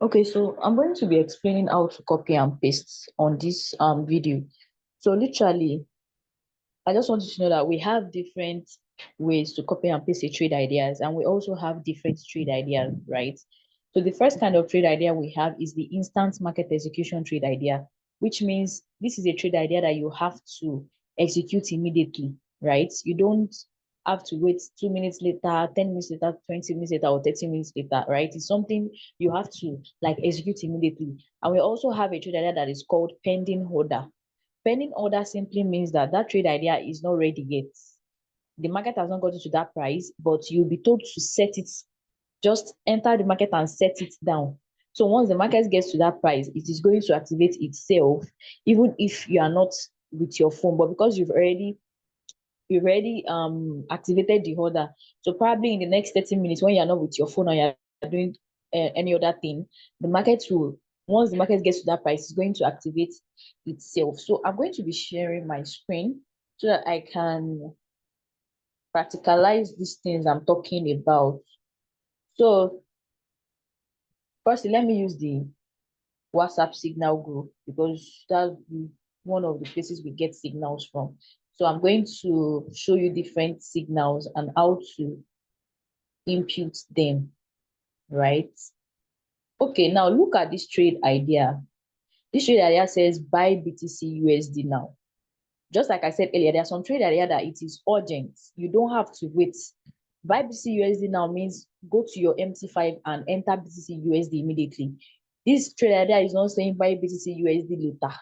Okay, so I'm going to be explaining how to copy and paste on this video. So literally, I just want you to know that we have different ways to copy and paste a trade ideas, and we also have different trade ideas, right? So the first kind of trade idea we have is the instant market execution trade idea, which means this is a trade idea that you have to execute immediately, right? You don't have to wait 2 minutes later, 10 minutes later, 20 minutes later, or 30 minutes later, right? It's something you have to like execute immediately. And we also have a trade idea that is called pending order. Pending order simply means that that trade idea is not ready yet. The market has not gotten to that price, but you'll be told to set it, just enter the market and set it down. So once the market gets to that price, it is going to activate itself, even if you are not with your phone. But because you've already activated the order, so probably in the next 30 minutes when you're not with your phone or you're doing any other thing, the market will, once the market gets to that price, it's going to activate itself. So I'm going to be sharing my screen so that I can practicalize these things I'm talking about. So firstly, let me use the WhatsApp signal group because that's one of the places we get signals from. So I'm going to show you different signals and how to impute them, right? Okay, now look at this trade idea. This trade idea says buy BTC USD now. Just like I said earlier, there's some trade idea that it is urgent. You don't have to wait. Buy BTC USD now means go to your MT5 and enter BTC USD immediately. This trade idea is not saying buy BTC USD later.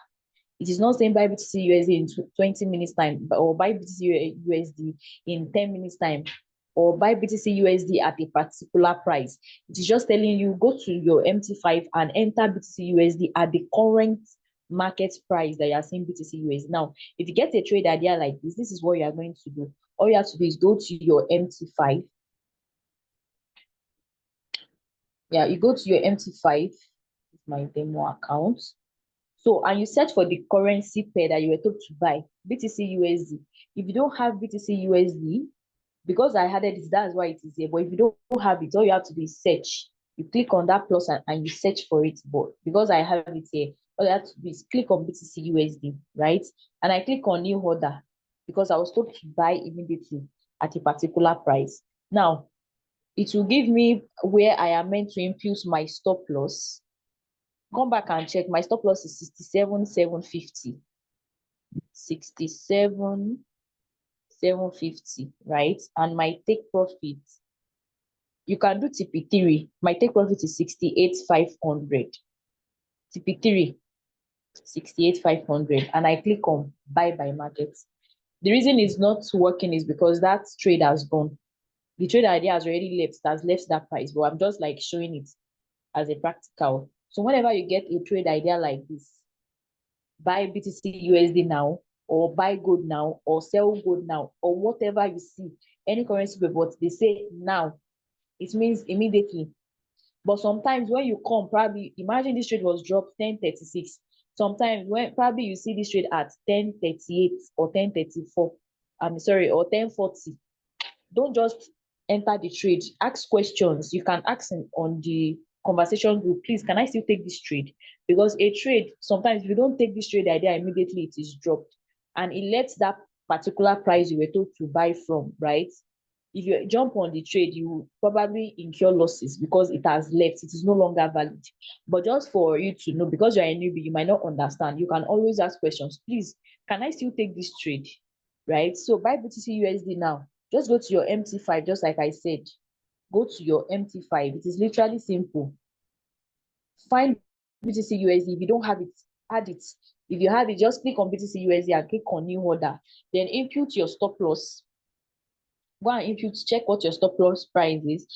It is not saying buy BTC USD in 20 minutes time or buy BTC USD in 10 minutes time or buy BTC USD at a particular price. It is just telling you go to your MT5 and enter BTC USD at the current market price that you are seeing BTC USD. Now, if you get a trade idea like this is what you are going to do. All you have to do is go to your MT5. Yeah, you go to your MT5, my demo account. So, and you search for the currency pair that you were told to buy, BTC USD. If you don't have BTC USD, because I added this, that's why it is here. But if you don't have it, all you have to do is search. You click on that plus and you search for it. But because I have it here, all you have to do is click on BTC USD, right? And I click on new order because I was told to buy immediately at a particular price. Now, it will give me where I am meant to impute my stop loss. Come back and check. My stop loss is 67,750. 67,750, right? And my take profit, you can do TP3. My take profit is 68,500. TP3, 68,500. And I click on buy by market. The reason it's not working is because that trade has gone. The trade idea has already left, has left that price, but I'm just like showing it as a practical. So whenever you get a trade idea like this, buy BTC USD now, or buy gold now, or sell gold now, or whatever you see, any currency paper, but they say now, it means immediately. But sometimes when you come, probably imagine this trade was dropped 10:36. Sometimes when probably you see this trade at 10:38 or 10:34, I'm sorry, or 10:40. Don't just enter the trade. Ask questions. You can ask on the conversation group, please, can I still take this trade? Because a trade, sometimes if you don't take this trade idea immediately, it is dropped. And it lets that particular price you were told to buy from, right? If you jump on the trade, you probably incur losses because it has left. It is no longer valid. But just for you to know, because you're a newbie, you might not understand. You can always ask questions. Please, can I still take this trade? Right? So buy BTC USD now. Just go to your MT5, just like I said. Go to your MT5. It is literally simple. Find BTC USD. If you don't have it, add it. If you have it, just click on BTC USD and click on new order. Then input your stop loss. Go and input, check what your stop loss price is.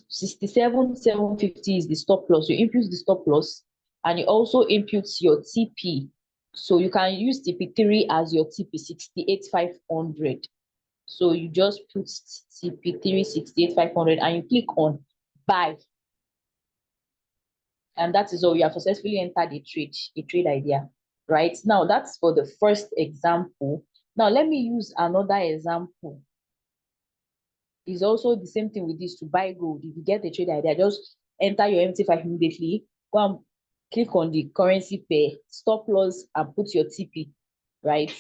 67,750 is the stop loss. You input the stop loss and you also input your TP. So you can use TP3 as your TP, 68,500. So you just put TP3 68,500 and you click on buy. And that is all. You have successfully entered a trade idea. Right? Now that's for the first example. Now let me use another example. It's also the same thing with this to buy gold. If you get the trade idea, just enter your MT5 immediately Go and click on the currency pair, stop loss, and put your TP, right?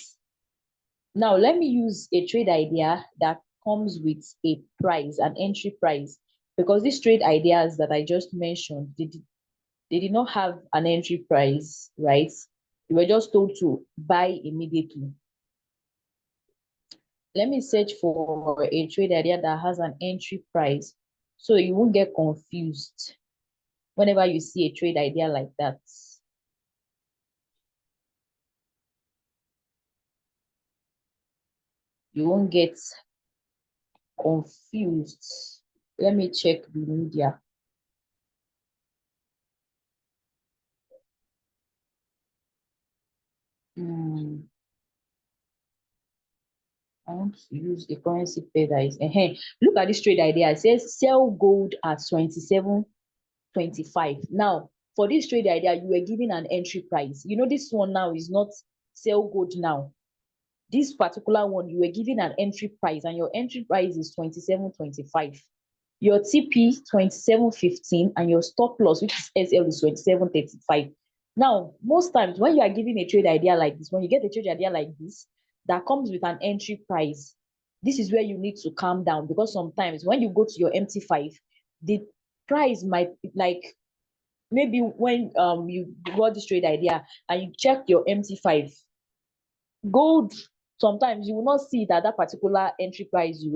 Now, let me use a trade idea that comes with a price, an entry price, because these trade ideas that I just mentioned, they did not have an entry price, right? You were just told to buy immediately. Let me search for a trade idea that has an entry price so you won't get confused whenever you see a trade idea like that. You won't get confused. Let me check the media. I want to use a currency pair that is. Look at this trade idea. It says sell gold at 27.25. Now, for this trade idea, you were given an entry price. You know, this one now is not sell gold now. This particular one, you were given an entry price, and your entry price is 27.25. Your TP 27.15, and your stop loss, which is SL, is 27.35. Now, most times when you are given a trade idea like this, when you get a trade idea like this that comes with an entry price, this is where you need to calm down, because sometimes when you go to your MT5, the price might, like, maybe when you got this trade idea and you check your MT5 gold, sometimes you will not see that particular entry price you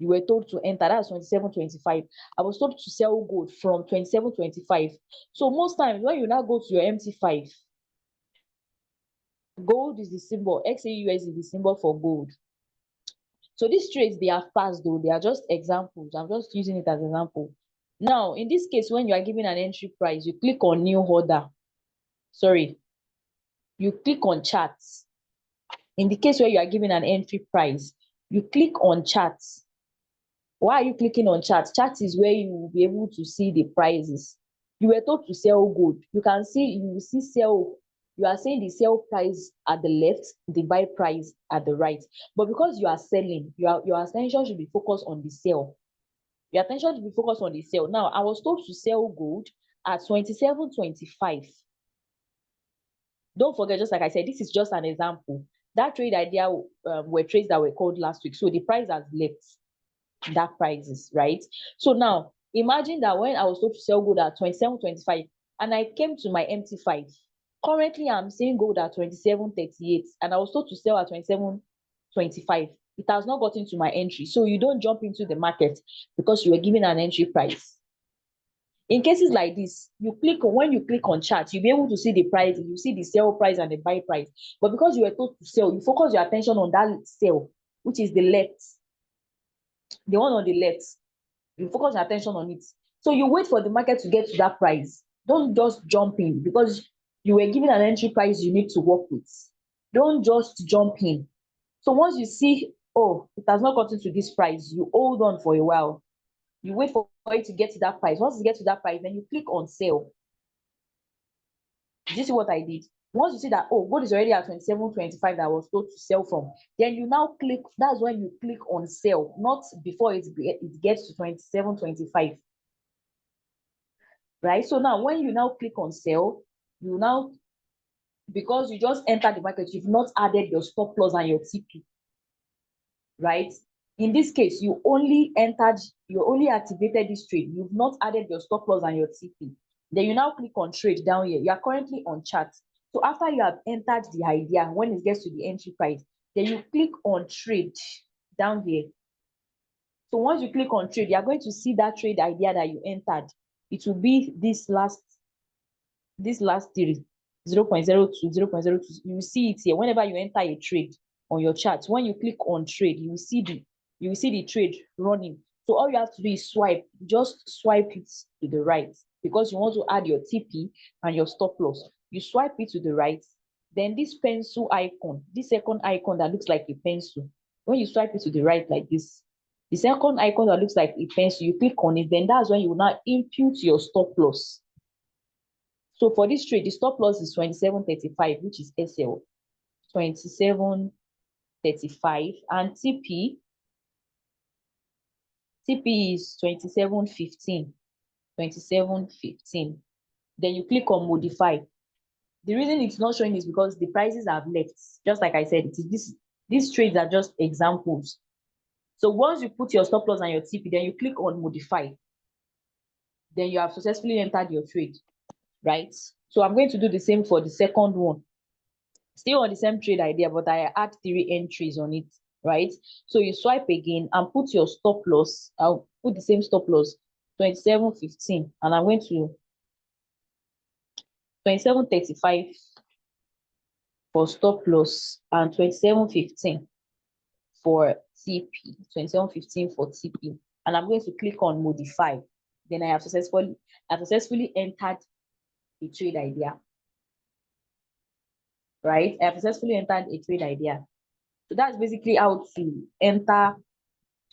were told to enter. That's 27.25. I was told to sell gold from 27.25. So most times when you now go to your MT5, gold is the symbol, XAUS is the symbol for gold. So these trades, they are fast though, they are just examples. I'm just using it as an example. Now, in this case, when you are given an entry price, you click on new order. Sorry, you click on charts. In the case where you are given an entry price, you click on charts. Why are you clicking on charts? Charts is where you will be able to see the prices. You were told to sell gold. You can see, you will see sell. You are saying the sell price at the left, the buy price at the right. But because you are selling, your attention should be focused on the sell. Your attention should be focused on the sell. Now, I was told to sell gold at 27.25. Don't forget, just like I said, this is just an example. That trade idea were trades that were called last week. So the price has left that prices, right? So now imagine that when I was told to sell gold at 27.25 and I came to my MT5, currently I'm seeing gold at 27.38 and I was told to sell at 27.25. It has not gotten to my entry. So you don't jump into the market because you were given an entry price. In cases like this, when you click on chart, you'll be able to see the price, you see the sell price and the buy price. But because you were told to sell, you focus your attention on that sell, which is the left, the one on the left. You focus your attention on it. So you wait for the market to get to that price. Don't just jump in because you were given an entry price you need to work with. Don't just jump in. So once you see, oh, it has not gotten to this price, you hold on for a while. You wait for it to get to that price. Once you get to that price, then you click on sell. Did you see what I did? Once you see that, oh, gold is already at 27.25 that I was told to sell from, then you now click, that's when you click on sell, not before it gets to 27.25. Right? So now when you now click on sell, you now, because you just entered the market, you've not added your stop loss and your TP. Right? In this case, you only activated this trade. You've not added your stop loss and your TP. Then you now click on trade down here. You are currently on chart. So after you have entered the idea, when it gets to the entry price, then you click on trade down here. So once you click on trade, you are going to see that trade idea that you entered. It will be this last three, 0.02, 0.02. You will see it here. Whenever you enter a trade on your chart, when you click on trade, you will see the trade running. So all you have to do is just swipe it to the right, because you want to add your TP and your stop loss. You swipe it to the right, then this pencil icon, this second icon that looks like a pencil, when you swipe it to the right like this, the second icon that looks like a pencil, you click on it, then that's when you will now impute your stop loss. So for this trade, the stop loss is 27.35, which is SL, 27.35, and TP is 27.15, 27.15. Then you click on modify. The reason it's not showing is because the prices have left. Just like I said, it is these trades are just examples. So once you put your stop loss and your TP, then you click on modify. Then you have successfully entered your trade, right? So I'm going to do the same for the second one. Still on the same trade idea, but I add 3 entries on it, right? So you swipe again and put your stop loss. I'll put the same stop loss, 27.15, and I'm going to 27.35 for stop loss and 27.15 for TP, 27.15 for TP, and I'm going to click on modify. Then I have successfully entered a trade idea, right? I have successfully entered a trade idea. So that's basically how to enter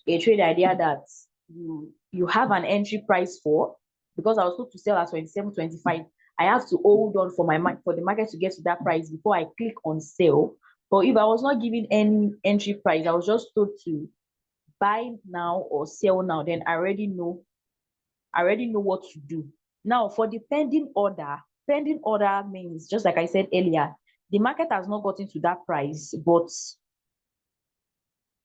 a trade idea that you have an entry price for. Because I was told to sell at 27.25, I have to hold on for the market to get to that price before I click on sell. But if I was not given any entry price, I was just told to buy now or sell now, then I already know what to do. Now for the pending order means, just like I said earlier, the market has not gotten to that price, but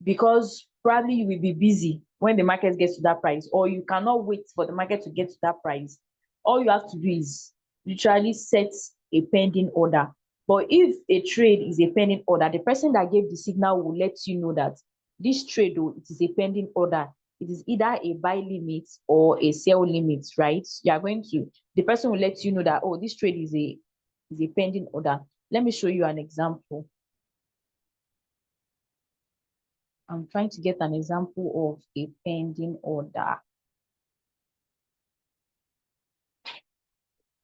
because probably you will be busy when the market gets to that price, or you cannot wait for the market to get to that price, all you have to do is literally set a pending order. But if a trade is a pending order, the person that gave the signal will let you know that this trade, though, it is a pending order. It is either a buy limit or a sell limit, right? The person will let you know that, oh, this trade is a pending order. Let me show you an example. I'm trying to get an example of a pending order.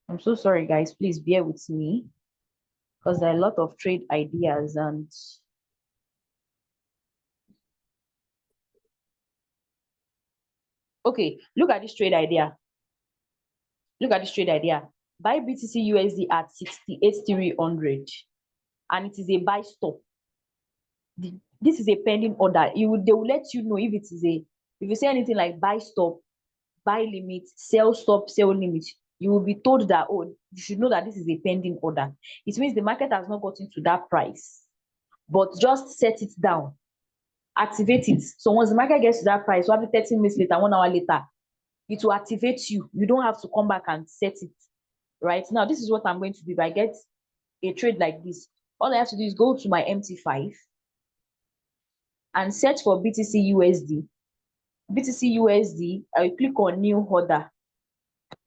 I'm so sorry, guys. Please bear with me because there are a lot of trade ideas and okay, look at this trade idea. Look at this trade idea. Buy BTC USD at 68,300 and it is a buy stop. This is a pending order. They will let you know if you say anything like buy stop, buy limit, sell stop, sell limit, you will be told that, oh, you should know that this is a pending order. It means the market has not gotten to that price, but just set it down, activate it. So once the market gets to that price, probably 30 minutes later, 1 hour later, it will activate you. You don't have to come back and set it. Right now, this is what I'm going to do. If I get a trade like this, all I have to do is go to my MT5 and search for BTC USD. BTC USD, I will click on new order.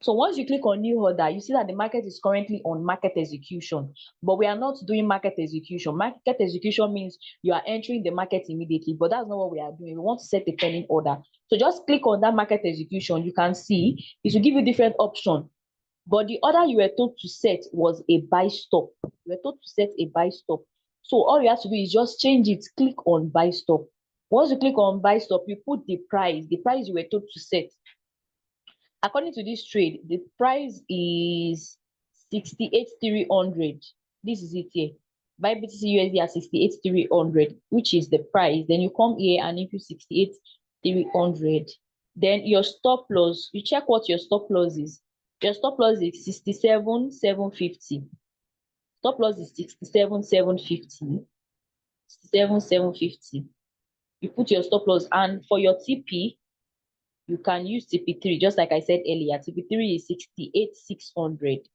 So once you click on new order, you see that the market is currently on market execution, but we are not doing market execution. Market execution means you are entering the market immediately, but that's not what we are doing. We want to set the pending order. So just click on that market execution. You can see it will give you different options. But the order you were told to set was a buy stop. You were told to set a buy stop. So all you have to do is just change it, click on buy stop. Once you click on buy stop, you put the price you were told to set. According to this trade, the price is 68,300. This is it here. Buy BTC USD at 68,300, which is the price. Then you come here and input 68,300. Then your stop loss, you check what your stop loss is. Your stop loss is 67,750. Stop loss is 67,750. 67,750. You put your stop loss, and for your TP, you can use TP3, just like I said earlier. TP3 is 68,600.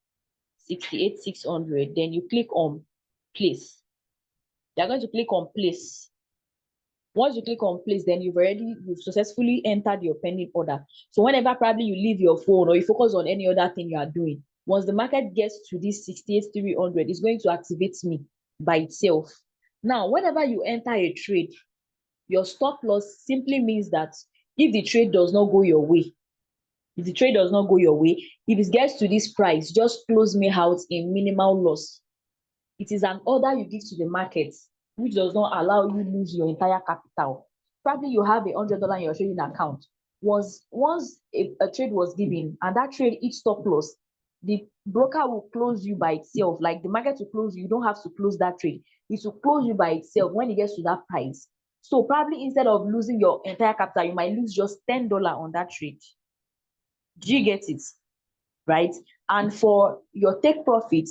68,600. Then you click on place. You're going to click on place. Once you click on place, then you've successfully entered your pending order. So whenever probably you leave your phone or you focus on any other thing you are doing, once the market gets to this 68,300, it's going to activate me by itself. Now, whenever you enter a trade, your stop loss simply means that if the trade does not go your way, if it gets to this price, just close me out in minimal loss. It is an order you give to the market, which does not allow you lose your entire capital. Probably you have $100 in your trading account. Once a trade was given and that trade each stop loss, the broker will close you by itself. Like the market will close you. You don't have to close that trade. It will close you by itself when it gets to that price. So probably instead of losing your entire capital, you might lose just $10 on that trade. Do you get it? right? And for your take profit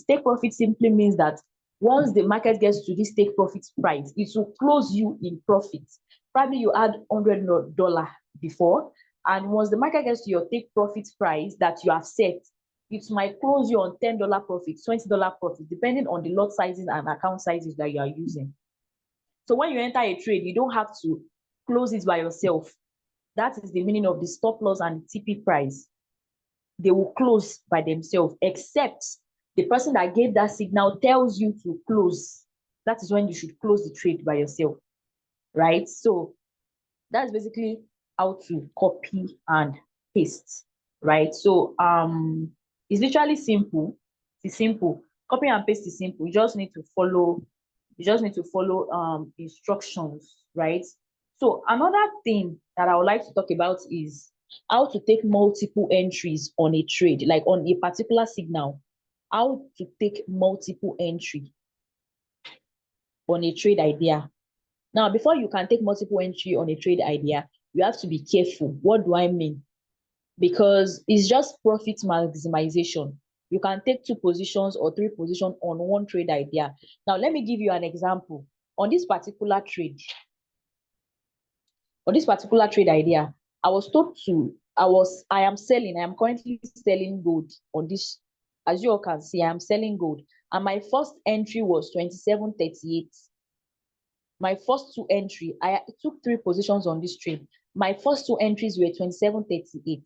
simply means that once the market gets to this take profit price, it will close you in profit. Probably you had $100 before, and once the market gets to your take profit price that you have set, it might close you on $10 profit, $20 profit, depending on the lot sizes and account sizes that you are using. So when you enter a trade, you don't have to close it by yourself. That is the meaning of the stop loss and the TP price. They will close by themselves, except the person that gave that signal tells you to close. That is when you should close the trade by yourself, right? So that's basically how to copy and paste, right? So it's literally simple. It's simple. Copy and paste is simple. You just need to follow instructions, right? So another thing that I would like to talk about is how to take multiple entries on a trade, like on a particular signal. How to take multiple entry on a trade idea. Now, before you can take multiple entry on a trade idea, you have to be careful. What do I mean? Because it's just profit maximization. You can take 2 positions or 3 positions on one trade idea. Now, let me give you an example. On this particular trade idea, I was told to, I am currently selling gold on this. As you all can see, I am selling gold. And my first entry was 27.38. My first 2 entry, I took 3 positions on this trade. My first 2 entries were 27.38,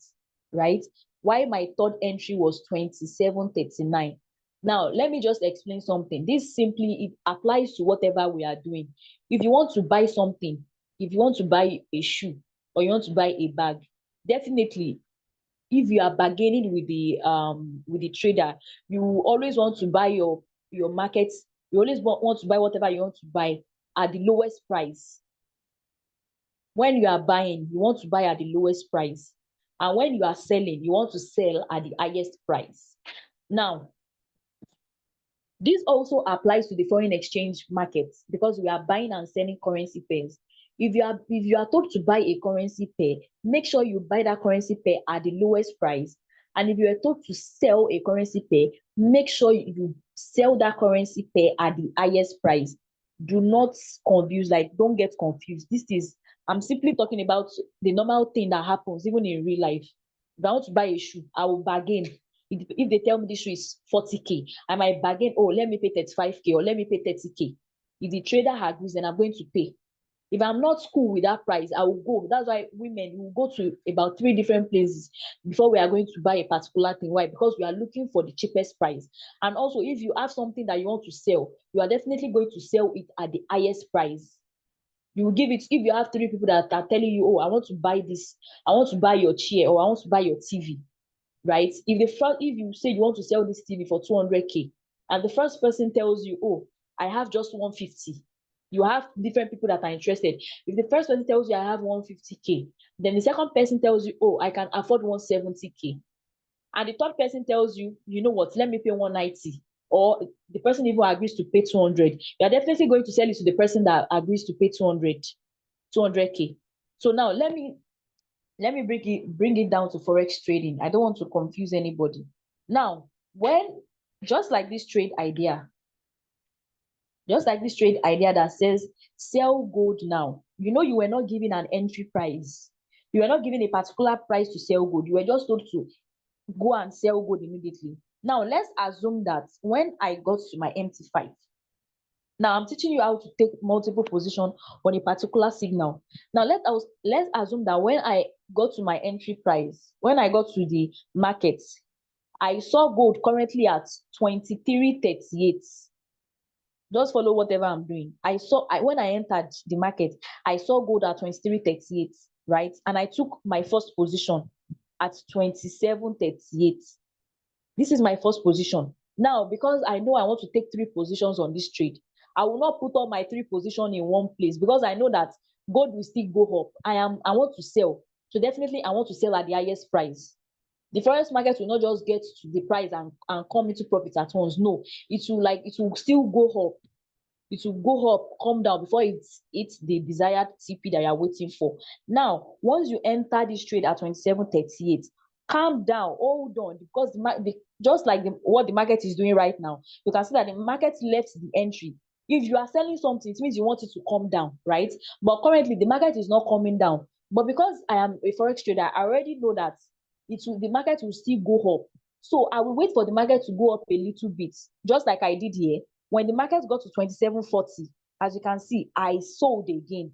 right? While my third entry was 27.39. Now, let me just explain something. This simply, it applies to whatever we are doing. If you want to buy something, if you want to buy a shoe or you want to buy a bag, definitely, if you are bargaining with the trader, you always want to buy your markets. You always want to buy whatever you want to buy at the lowest price. When you are buying, you want to buy at the lowest price. And when you are selling, you want to sell at the highest price. Now, this also applies to the foreign exchange markets because we are buying and selling currency pairs. If you are told to buy a currency pair, make sure you buy that currency pair at the lowest price. And if you are told to sell a currency pair, make sure you sell that currency pair at the highest price. Do not confuse, like, don't get confused. I'm simply talking about the normal thing that happens even in real life. If I want to buy a shoe, I will bargain. If they tell me this shoe is 40K, I might bargain, oh, let me pay 35K or let me pay 30K. If the trader agrees, then I'm going to pay. If I'm not cool with that price, I will go. That's why women will go to about 3 different places before we are going to buy a particular thing. Why? Because we are looking for the cheapest price. And also, if you have something that you want to sell, you are definitely going to sell it at the highest price. You will give it. If you have 3 people that are telling you, oh, I want to buy this, I want to buy your chair, or I want to buy your TV, right? If you say you want to sell this TV for 200K, and the first person tells you, oh, I have just 150, you have different people that are interested. If the first person tells you I have 150K, then the second person tells you, oh, I can afford 170K, and the third person tells you, you know what, let me pay 190, or the person even agrees to pay 200, you are definitely going to sell it to the person that agrees to pay 200K. So now let me bring it down to forex trading. I don't want to confuse anybody. Now, just like this trade idea that says sell gold now, you were not given an entry price. You were not given a particular price to sell gold. You were just told to go and sell gold immediately. Now, let's assume that when I got to my MT5, now I'm teaching you how to take multiple position on a particular signal. Now let's assume that when I got to my entry price, when I got to the market, I saw gold currently at 23.38. Just follow whatever I'm doing. When I entered the market, I saw gold at 23.38, right? And I took my first position at 27.38. This is my first position. Now, because I know I want to take 3 positions on this trade, I will not put all my 3 positions in one place because I know that gold will still go up. I want to sell. So definitely I want to sell at the highest price. The forex market will not just get to the price and come into profit at once. No, it will still go up. It will go up, come down before it's the desired TP that you're waiting for. Now, once you enter this trade at 27.38, calm down, hold on, because just like what the market is doing right now, you can see that the market left the entry. If you are selling something, it means you want it to come down, right? But currently the market is not coming down. But because I am a forex trader, I already know that the market will still go up. So I will wait for the market to go up a little bit, just like I did here. When the market got to 27.40, as you can see, I sold again.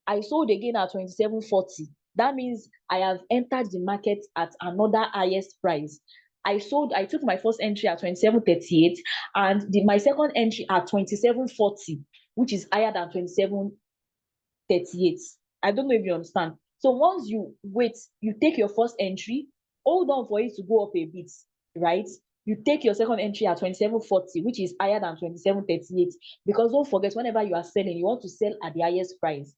I sold again at 27.40. That means I have entered the market at another highest price. I took my first entry at 27.38 and my second entry at 27.40, which is higher than 27.38. I don't know if you understand. So once you wait, you take your first entry, hold on for it to go up a bit, right? You take your second entry at 27.40, which is higher than 27.38. Because don't forget, whenever you are selling, you want to sell at the highest price,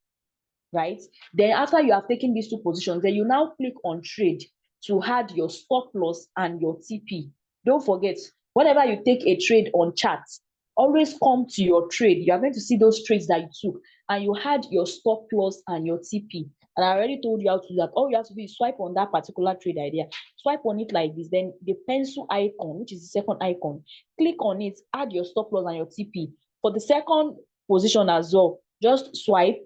right? Then after you have taken these two positions, then you now click on trade to add your stop loss and your TP. Don't forget, whenever you take a trade on chart, always come to your trade. You are going to see those trades that you took, and you had your stop loss and your TP. And I already told you how to do that. All you have to do is swipe on that particular trade idea, swipe on it like this, then the pencil icon, which is the second icon, click on it, add your stop loss and your TP. For the second position as well, just swipe,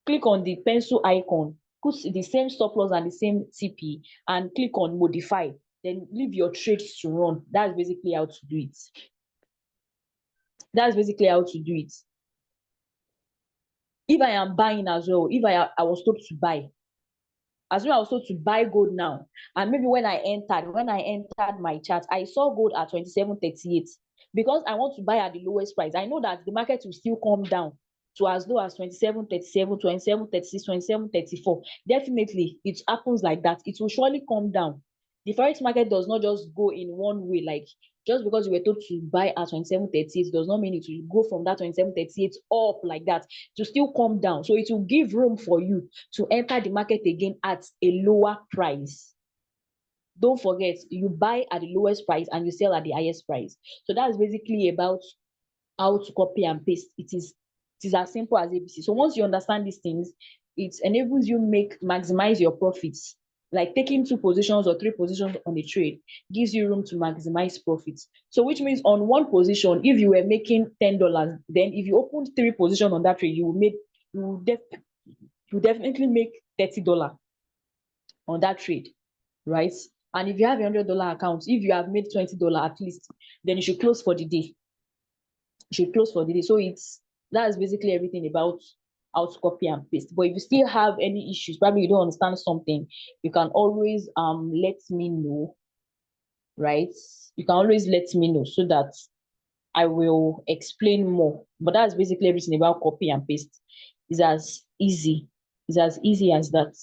click on the pencil icon, put the same stop loss and the same TP, and click on modify. Then leave your trades to run. That's basically how to do it. That's basically how to do it. If I am buying as well, if I was told to buy, as well, I was told to buy gold now. And maybe when I entered my chart, I saw gold at 27.38. Because I want to buy at the lowest price, I know that the market will still come down to as low as 27.37, 27.36, 27.34. Definitely, it happens like that. It will surely come down. The forex market does not just go in one way. Like, just because you were told to buy at 27.38 does not mean it will go from that 27.38 up like that to still come down. So it will give room for you to enter the market again at a lower price. Don't forget, you buy at the lowest price and you sell at the highest price. So that's basically about how to copy and paste. It is as simple as ABC. So once you understand these things, it enables you maximize your profits. Like taking 2 positions or 3 positions on a trade gives you room to maximize profits. So which means on one position, if you were making $10, then if you opened 3 positions on that trade, you will definitely make $30 on that trade, right? And if you have $100 account, if you have made $20 at least, then you should close for the day. So that's basically everything about how to copy and paste. But if you still have any issues, probably you don't understand something, you can always let me know, right? You can always let me know so that I will explain more. But that's basically everything about copy and paste. It's as easy as that.